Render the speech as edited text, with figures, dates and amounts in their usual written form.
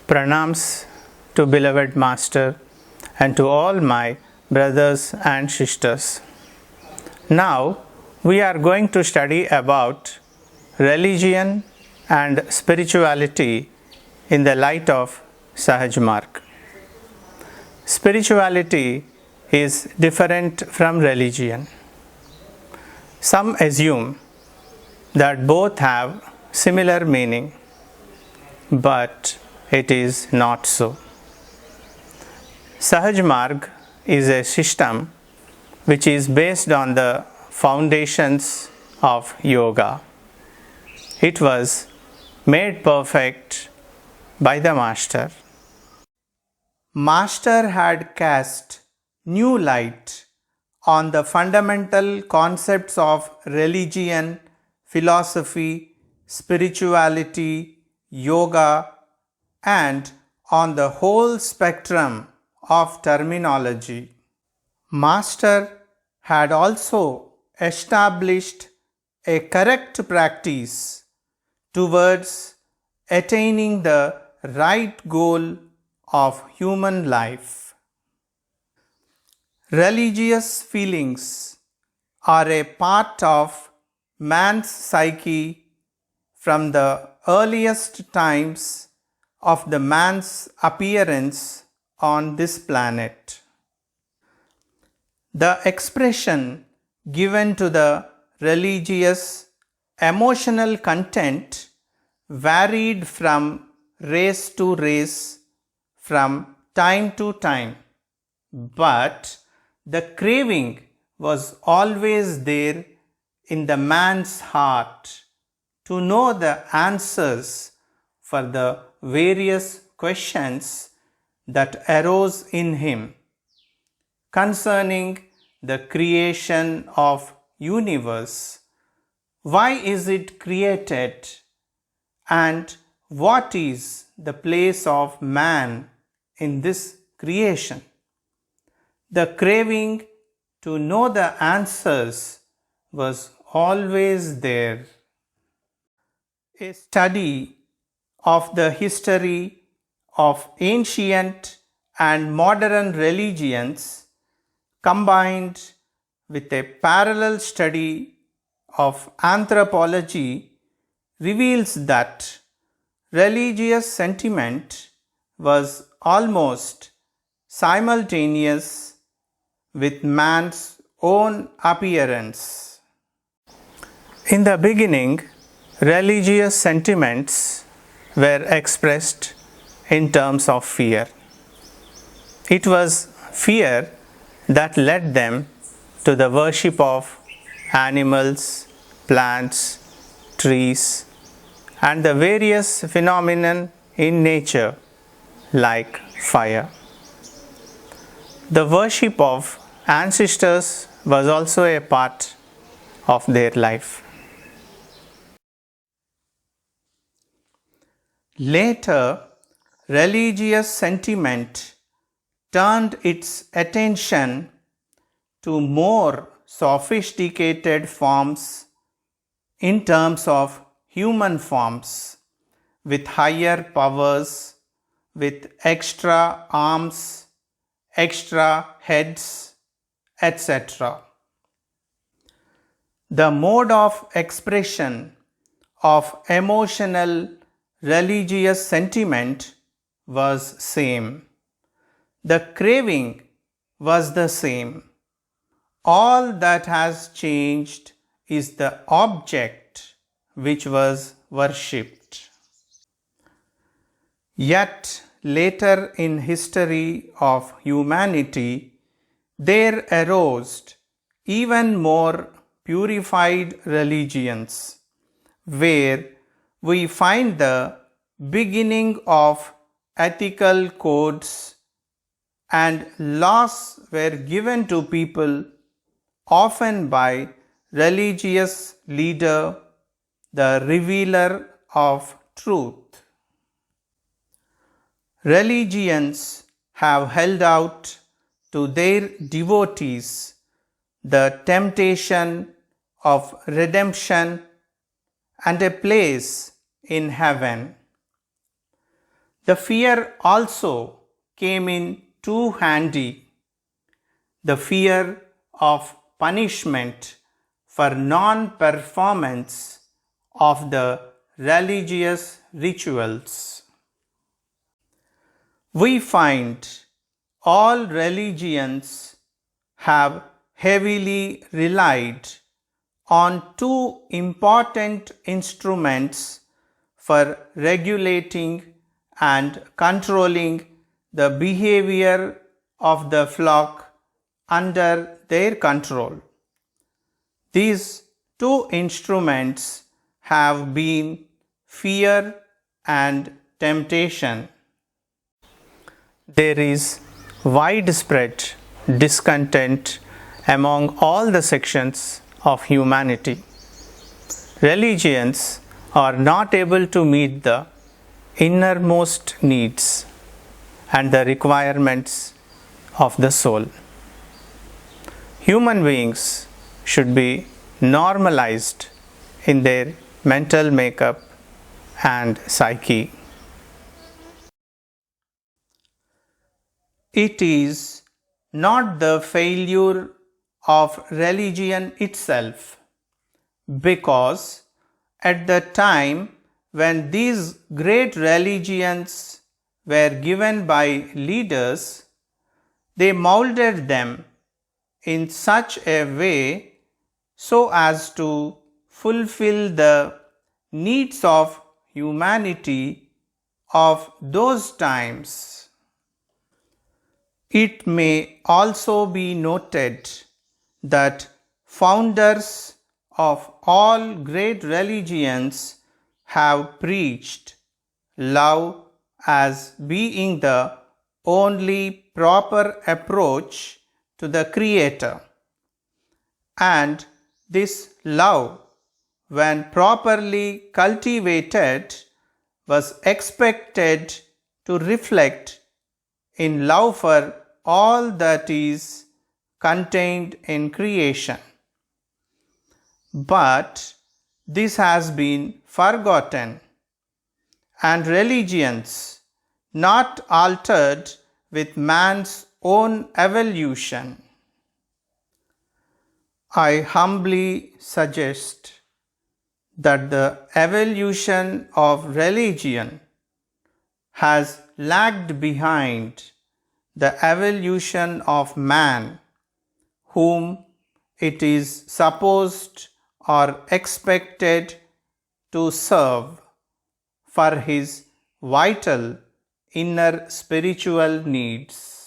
Pranams to beloved Master and to all my brothers and sisters. Now we are going to study about religion and spirituality in the light of Sahaj Marg. Spirituality is different from religion. Some assume that both have similar meaning, but it is not so. Sahaj Marg is a system which is based on the foundations of yoga. It was made perfect by the Master. Master had cast new light on the fundamental concepts of religion, philosophy, spirituality, yoga, and on the whole spectrum of terminology. Master had also established a correct practice towards attaining the right goal of human life. Religious feelings are a part of man's psyche from the earliest times of the man's appearance on this planet. The expression given to the religious emotional content varied from race to race, from time to time, but the craving was always there in the man's heart to know the answers for the various questions that arose in him concerning the creation of universe. Why is it created, and what is the place of man in this creation? The craving to know the answers was always there. A study of the history of ancient and modern religions combined with a parallel study of anthropology reveals that religious sentiment was almost simultaneous with man's own appearance. In the beginning, religious sentiments were expressed in terms of fear. It was fear that led them to the worship of animals, plants, trees, and the various phenomena in nature like fire. The worship of ancestors was also a part of their life. Later, religious sentiment turned its attention to more sophisticated forms in terms of human forms, with higher powers, with extra arms, extra heads, etc. The mode of expression of emotional religious sentiment was same. The craving was the same. All that has changed is the object which was worshipped. Yet later in history of humanity, there arose even more purified religions, where we find the beginning of ethical codes, and laws were given to people often by religious leader, the revealer of truth. Religions have held out to their devotees the temptation of redemption and a place in heaven. the fear also came in too handy. The fear of punishment for non-performance of the religious rituals. We find all religions have heavily relied on two important instruments for regulating and controlling the behavior of the flock under their control. These two instruments have been fear and temptation. There is widespread discontent among all the sections of humanity. Religions are not able to meet the innermost needs and the requirements of the soul. Human beings should be normalized in their mental makeup and psyche. It is not the failure of religion itself, because at the time when these great religions were given by leaders, they molded them in such a way so as to fulfill the needs of humanity of those times. It may also be noted that founders of all great religions have preached love as being the only proper approach to the Creator, and this love, when properly cultivated, was expected to reflect in love for all that is contained in creation. But this has been forgotten, and religions not altered with man's own evolution. I humbly suggest that the evolution of religion has lagged behind the evolution of man, whom it is supposed or expected to serve for his vital inner spiritual needs.